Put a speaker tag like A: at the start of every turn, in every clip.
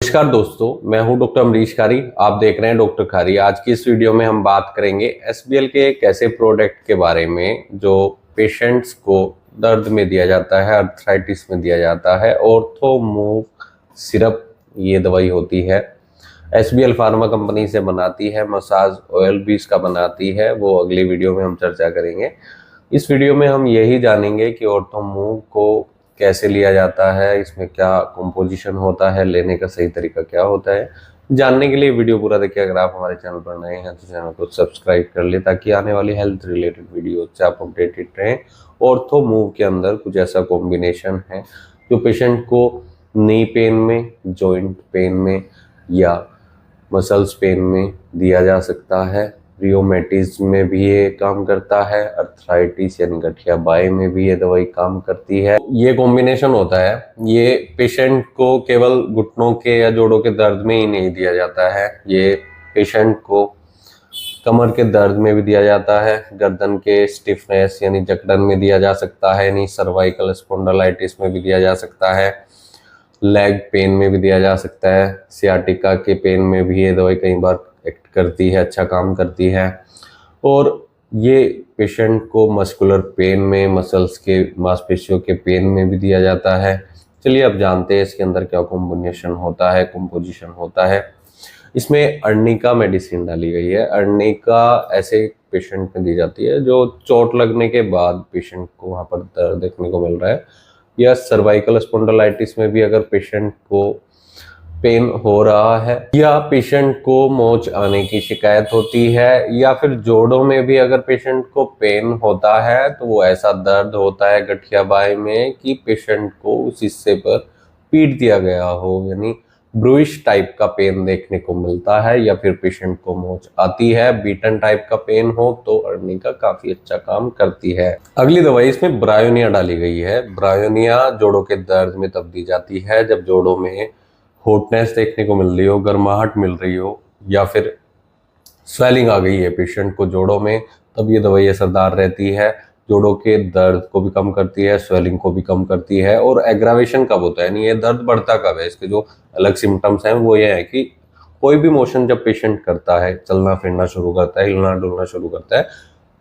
A: नमस्कार दोस्तों, मैं हूं डॉक्टर अमरीश खारी। आप देख रहे हैं डॉक्टर खारी। आज की इस वीडियो में हम बात करेंगे एसबीएल के एक ऐसे प्रोडक्ट के बारे में जो पेशेंट्स को दर्द में दिया जाता है, अर्थराइटिस में दिया जाता है। ऑर्थोमूव सिरप ये दवाई होती है, एसबीएल फार्मा कंपनी से बनाती है, मसाज ऑयल भी इसका बनाती है, वो अगली वीडियो में हम चर्चा करेंगे। इस वीडियो में हम यही जानेंगे कि ऑर्थोमूव को कैसे लिया जाता है, इसमें क्या कंपोजिशन होता है, लेने का सही तरीका क्या होता है। जानने के लिए वीडियो पूरा देखिए। अगर आप हमारे चैनल पर नए हैं तो चैनल को सब्सक्राइब कर ले ताकि आने वाली हेल्थ रिलेटेड वीडियो से आप अपडेटेड रहें। ऑर्थोमूव के अंदर कुछ ऐसा कॉम्बिनेशन है जो पेशेंट को नी पेन में, जॉइंट पेन में या मसल्स पेन में दिया जा सकता है। रियोमेटिज्म में भी ये काम करता है, अर्थराइटिस यानी गठिया बाय में भी ये दवाई काम करती है। ये कॉम्बिनेशन होता है, ये पेशेंट को केवल घुटनों के या जोड़ों के दर्द में ही नहीं दिया जाता है, ये पेशेंट को कमर के दर्द में भी दिया जाता है, गर्दन के स्टिफनेस यानी जकड़न में दिया जा सकता है, यानी सर्वाइकल स्पॉन्डिलाइटिस में भी दिया जा सकता है, लेग पेन में भी दिया जा सकता है, सियाटिका के पेन में भी ये दवाई कई बार एक्ट करती है, अच्छा काम करती है। और ये पेशेंट को मस्कुलर पेन में, मसल्स के मांसपेशियों के पेन में भी दिया जाता है। चलिए अब जानते हैं इसके अंदर क्या कॉम्बिनेशन होता है, कंपोजिशन होता है। इसमें अर्निका मेडिसिन डाली गई है। अर्निका ऐसे पेशेंट में दी जाती है जो चोट लगने के बाद पेशेंट को वहाँ पर दर्द देखने को मिल रहा है, या सर्वाइकल स्पॉन्डिलाइटिस में भी अगर पेशेंट को पेन हो रहा है, या पेशेंट को मोच आने की शिकायत होती है, या फिर जोड़ों में भी अगर पेशेंट को पेन होता है तो वो ऐसा दर्द होता है गठिया बाय में कि पेशेंट को उस हिस्से पर पीट दिया गया हो, यानी ब्रूइश टाइप का पेन देखने को मिलता है, या फिर पेशेंट को मोच आती है, बीटन टाइप का पेन हो, तो अर्निका काफी अच्छा काम करती है। अगली दवाई इसमें ब्रायोनिया डाली गई है। ब्रायोनिया जोड़ों के दर्द में तब दी जाती है जब जोड़ों में हॉटनेस देखने को मिल रही हो, गर्माहट मिल रही हो, या फिर स्वेलिंग आ गई है पेशेंट को जोड़ों में, तब ये दवाई असरदार रहती है। जोड़ों के दर्द को भी कम करती है, स्वेलिंग को भी कम करती है। और एग्रावेशन कब होता है, यानी ये दर्द बढ़ता कब है, इसके जो अलग सिम्टम्स हैं वो ये है कि कोई भी मोशन जब पेशेंट करता है, चलना फिरना शुरू करता है, हिलना डुलना शुरू करता है,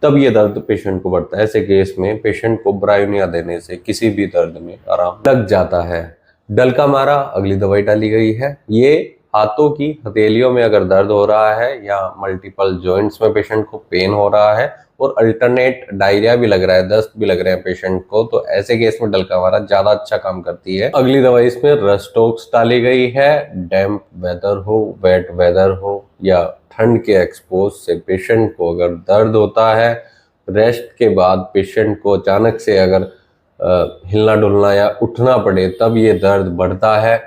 A: तब ये दर्द पेशेंट को बढ़ता है। ऐसे केस में पेशेंट को ब्रायोनिया देने से किसी भी दर्द में आराम लग जाता है। डलका मारा अगली दवाई डाली गई है। ये हाथों की हथेलियों में अगर दर्द हो रहा है या मल्टीपल जॉइंट्स में पेशेंट को पेन हो रहा है और अल्टरनेट डायरिया भी लग रहा है, दस्त भी लग रहे हैं पेशेंट को, तो ऐसे केस में डलका मारा ज्यादा अच्छा काम करती है। अगली दवाई इसमें रस्टोक्स डाली गई है। डैम्प वेदर हो, वेट वेदर हो, या ठंड के एक्सपोज से पेशेंट को अगर दर्द होता है, रेस्ट के बाद पेशेंट को अचानक से अगर हिलना डुलना या उठना पड़े तब ये दर्द बढ़ता है,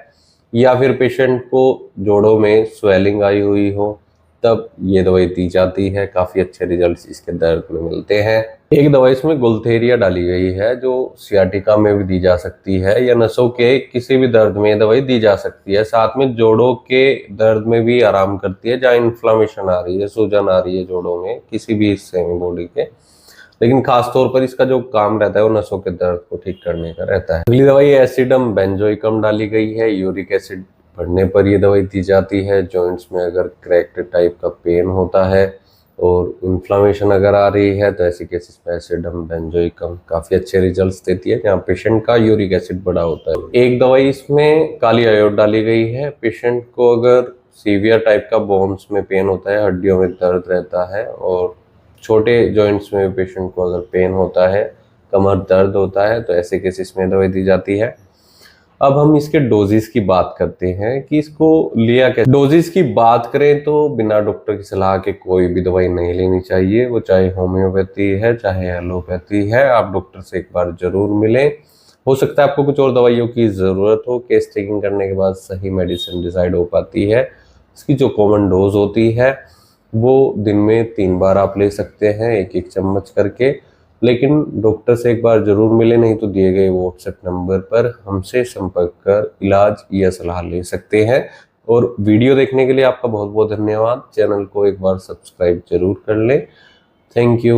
A: या फिर पेशेंट को जोड़ों में स्वेलिंग आई हुई हो तब ये दवाई दी जाती है। काफ़ी अच्छे रिजल्ट्स इसके दर्द में मिलते हैं। एक दवाई इसमें गुलथेरिया डाली गई है जो सियाटिका में भी दी जा सकती है, या नसों के किसी भी दर्द में ये दवाई दी जा सकती है। साथ में जोड़ों के दर्द में भी आराम करती है, जहाँ इन्फ्लामेशन आ रही है, सूजन आ रही है जोड़ों में किसी भी हिस्से में बॉडी के, लेकिन खास तौर पर इसका जो काम रहता है वो नसों के दर्द को ठीक करने का रहता है। अगली दवाई एसिडम बेंजोइकम डाली गई है। यूरिक एसिड बढ़ने पर ये दवाई दी जाती है। जॉइंट्स में अगर क्रैक्ड टाइप का पेन होता है और इन्फ्लामेशन अगर आ रही है तो ऐसे केसेस में एसिडम बेंजोइकम काफी अच्छे रिजल्ट्स देती है, जहाँ पेशेंट का यूरिक एसिड बढ़ा होता है। एक दवाई इसमें काली अयोड डाली गई है। पेशेंट को अगर सीवियर टाइप का बोन्स में पेन होता है, हड्डियों में दर्द रहता है, और छोटे जॉइंट्स में पेशेंट को अगर पेन होता है, कमर दर्द होता है, तो ऐसे केसेस में दवाई दी जाती है। अब हम इसके डोजेस की बात करते हैं कि इसको लिया कैसे। डोजेस की बात करें तो बिना डॉक्टर की सलाह के कोई भी दवाई नहीं लेनी चाहिए, वो चाहे होम्योपैथी है चाहे एलोपैथी है। आप डॉक्टर से एक बार जरूर मिलें। हो सकता है आपको कुछ और दवाइयों की ज़रूरत हो। केस टेकिंग करने के बाद सही मेडिसिन डिसाइड हो पाती है। इसकी जो कॉमन डोज होती है वो दिन में 3 बार आप ले सकते हैं, 1-1 चम्मच करके। लेकिन डॉक्टर से एक बार जरूर मिले, नहीं तो दिए गए व्हाट्सएप नंबर पर हमसे संपर्क कर इलाज या सलाह ले सकते हैं। और वीडियो देखने के लिए आपका बहुत बहुत धन्यवाद। चैनल को एक बार सब्सक्राइब जरूर कर लें। Thank you.